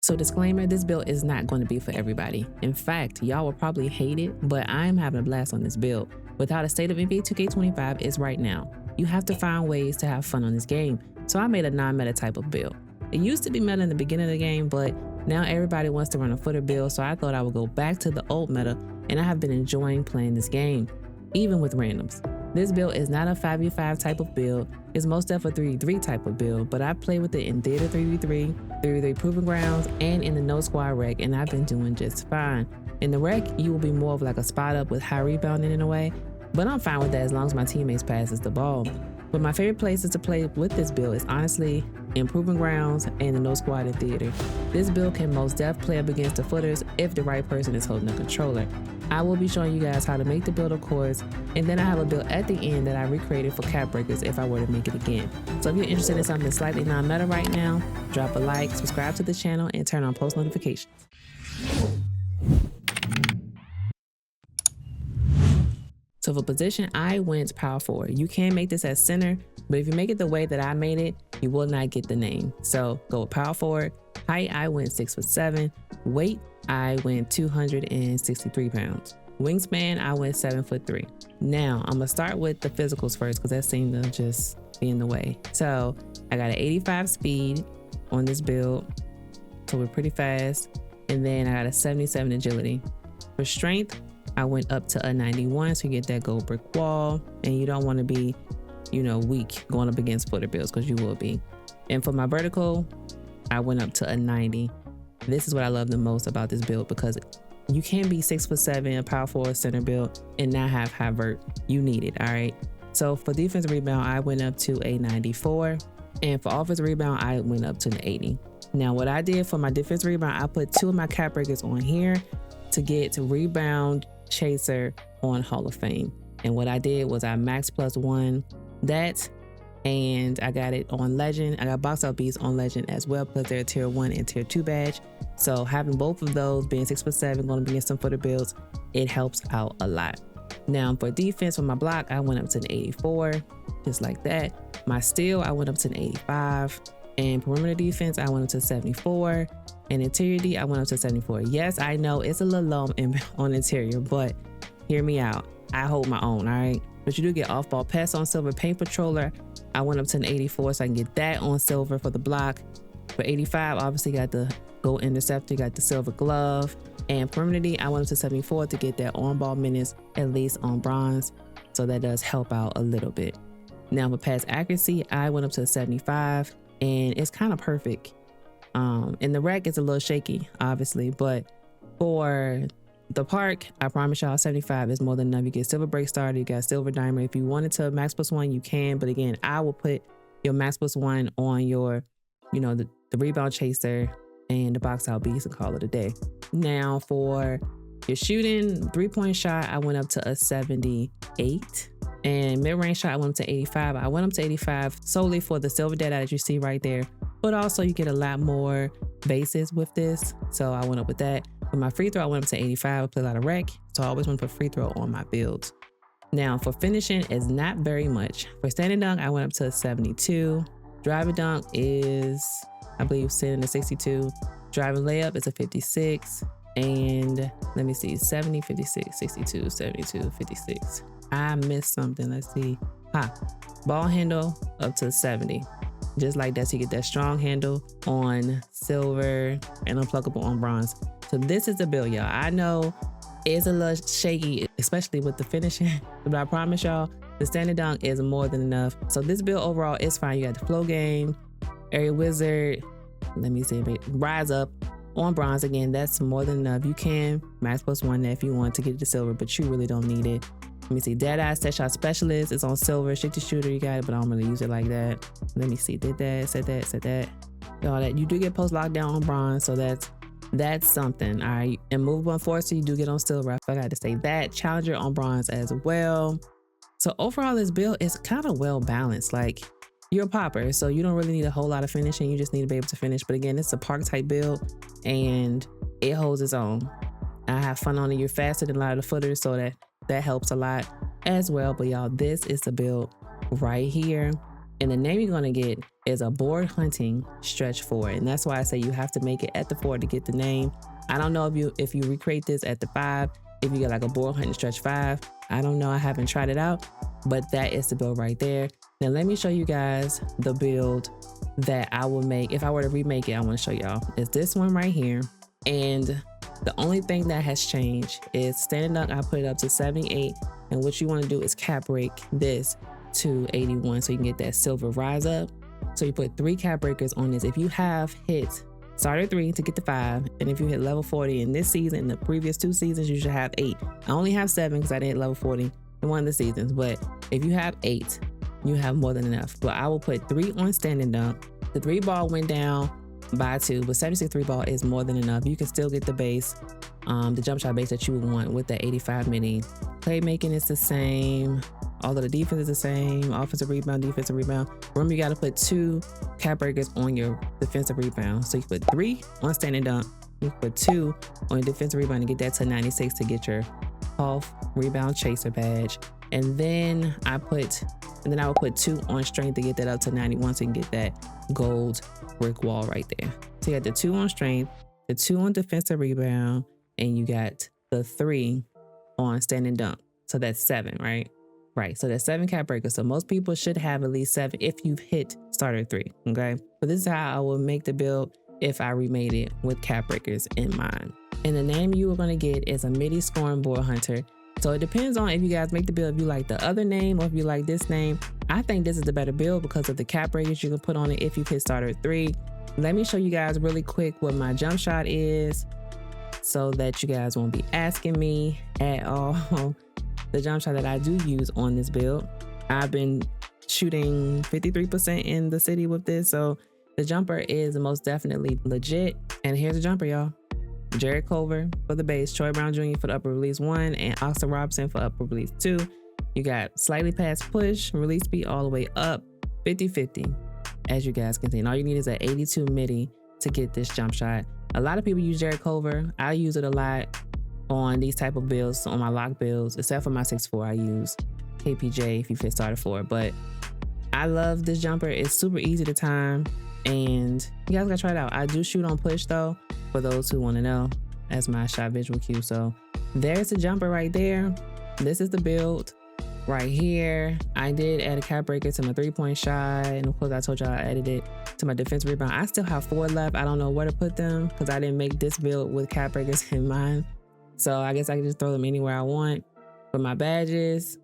So disclaimer, this build is not going to be for everybody. In fact, y'all will probably hate it, but I'm having a blast on this build. With how the state of NBA 2K25 is right now, you have to find ways to have fun on this game. So I made a non-meta type of build. It used to be meta in the beginning of the game, but now everybody wants to run a footer build, so I thought I would go back to the old meta, and I have been enjoying playing this game, even with randoms. This build is not a 5v5 type of build, it's most definitely a 3v3 type of build, but I play with it in Theater 3v3, 3v3 Proving Grounds, and in the No Squad Rec, and I've been doing just fine. In the Rec, you will be more of like a spot up with high rebounding in a way, but I'm fine with that as long as my teammates passes the ball. But my favorite places to play with this build is honestly in Proving Grounds and the No Squad in Theater. This build can most def play up against the footers if the right person is holding the controller. I will be showing you guys how to make the build, of course, and then I have a build at the end that I recreated for cap breakers if I were to make it again. So if you're interested in something slightly non-meta right now, drop a like, subscribe to the channel, and turn on post notifications. So for position, I went power forward. You can make this as center, but if you make it the way that I made it, you will not get the name. So go with power forward. Height, I went 6'7". Weight, I went 263 pounds. Wingspan, I went 7'3". Now I'm gonna start with the physicals first because that seemed to just be in the way. So I got an 85 speed on this build, so we're pretty fast. And then I got a 77 agility. For strength, I went up to a 91, so you get that gold brick wall, and you don't want to be, weak going up against footer builds because you will be. And for my vertical, I went up to a 90. This is what I love the most about this build because you can't be 6'7", a power forward center build and not have high vert. You need it, all right? So for defensive rebound, I went up to a 94, and for offensive rebound, I went up to an 80. Now what I did for my defensive rebound, I put 2 of my cap breakers on here to get rebound chaser on Hall of Fame. And what I did was I max +1 that, and I got it on legend. I got box out beats on legend as well because they're a tier 1 and tier 2 badge. So having both of those, being 6'7", going to be in some footer builds, it helps out a lot. Now for defense, for my block, I went up to an 84, just like that. My steal, I went up to an 85. And perimeter defense, I went up to 74. And interior D, I went up to 74. Yes, I know it's a little low on interior, but hear me out. I hold my own, all right? But you do get off-ball pass on silver. Paint patroller, I went up to an 84, so I can get that on silver for the block. For 85, obviously got the gold interceptor, got the silver glove. And perimeter D, I went up to 74 to get that on-ball minutes, at least on bronze. So that does help out a little bit. Now for pass accuracy, I went up to 75, and it's kind of perfect. In the Rec, it's a little shaky, obviously, but for the park, I promise y'all 75 is more than enough. You get silver break starter, you got silver diamond. If you wanted to max +1, you can, but again, I will put your max +1 on your, the rebound chaser and the box out beats and call it a day. Now for your shooting, 3-point shot, I went up to a 78. And mid-range shot, I went up to 85. I went up to 85 solely for the silver data that you see right there. But also you get a lot more bases with this. So I went up with that. For my free throw, I went up to 85. I play a lot of rec. So I always went for free throw on my builds. Now for finishing, it's not very much. For standing dunk, I went up to a 72. Driving dunk is, I believe, sitting at 62. Driving layup is a 56. And let me see, 70, 56, 62, 72, 56. I missed something. Let's see. Ball handle up to 70. Just like that, so you get that strong handle on silver and unpluggable on bronze. So this is the build, y'all. I know it's a little shaky, especially with the finishing, but I promise y'all, the standing dunk is more than enough. So this build overall is fine. You got the flow game, area wizard. Let me see, rise up on bronze again. That's more than enough. You can max +1 that if you want to get it to silver, but you really don't need it. Let me see, dead eye set shot specialist is on silver. Shifty shooter, you got it, but I don't really use it like that. Let me see, did that, said that. All that. You do get post lockdown on bronze, so that's something. All right, and movable enforcer, you do get on silver. I forgot to say that. Challenger on bronze as well. So overall, this build is kind of well balanced. Like, you're a popper, so you don't really need a whole lot of finishing. You just need to be able to finish. But again, it's a park type build, and it holds its own. I have fun on it. You're faster than a lot of the footers, so that helps a lot as well. But y'all, this is the build right here. And the name you're gonna get is a board hunting stretch 4. And that's why I say you have to make it at the 4 to get the name. I don't know if you recreate this at the 5, if you get like a board hunting stretch 5. I don't know, I haven't tried it out, but that is the build right there. Now let me show you guys the build that I will make. If I were to remake it, I wanna show y'all. It's this one right here. And the only thing that has changed is standing dunk, I put it up to 78. And what you wanna do is cap break this to 81 so you can get that silver rise up. So you put 3 cap breakers on this. If you have hit starter 3 to get the 5, and if you hit level 40 in this season, in the previous 2 seasons, you should have 8. I only have 7 because I didn't hit level 40 in one of the seasons, but if you have 8, you have more than enough. But I will put 3 on standing dunk. The 3 ball went down by 2, but 76 3 ball is more than enough. You can still get the base, the jump shot base that you would want with the 85 mini. Playmaking is the same. All of the defense is the same. Offensive rebound, defensive rebound. Remember, you got to put 2 cap breakers on your defensive rebound. So you put 3 on standing dunk. You put 2 on your defensive rebound to get that to 96 to get your off rebound chaser badge. And then I will put 2 on strength to get that up to 91 so you can get that gold brick wall right there. So you got the 2 on strength, the 2 on defensive rebound, and you got the 3 on standing dunk. So that's 7, right? Right, so that's 7 cap breakers. So most people should have at least 7 if you've hit starter 3, okay? But this is how I will make the build if I remade it with cap breakers in mind. And the name you are gonna get is a MIDI scoring board hunter. So it depends on if you guys make the build, if you like the other name or if you like this name. I think this is the better build because of the cap breakers you can put on it if you hit starter 3. Let me show you guys really quick what my jump shot is so that you guys won't be asking me at all. The jump shot that I do use on this build, I've been shooting 53% in the city with this, so the jumper is most definitely legit. And here's the jumper, y'all. Jared Culver for the base, Troy Brown Jr. for the upper release 1, and Austin Robinson for upper release 2. You got slightly past push, release speed all the way up, 50-50, as you guys can see. And all you need is an 82 MIDI to get this jump shot. A lot of people use Jared Culver. I use it a lot on these type of builds, on my lock builds, except for my 6'4", I use KPJ if you fit starter 4. But I love this jumper. It's super easy to time, and you guys gotta try it out. I do shoot on push though, for those who want to know, as my shot visual cue. So there's the jumper right there. This is the build right here. I did add a cap breaker to my 3-point shot, and of course I told y'all I added it to my defensive rebound. I still have 4 left. I don't know where to put them because I didn't make this build with cap breakers in mind. So I guess I can just throw them anywhere I want. For my badges,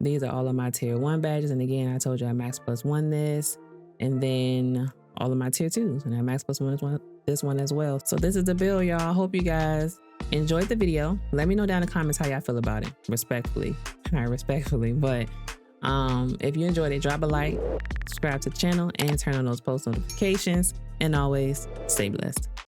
these are all of my tier 1 badges. And again, I told you I max +1 this, and then all of my tier 2s. And I max +1 this one as well. So this is the build, y'all. I hope you guys enjoyed the video. Let me know down in the comments how y'all feel about it. Respectfully. Not respectfully, but if you enjoyed it, drop a like, subscribe to the channel, and turn on those post notifications. And always stay blessed.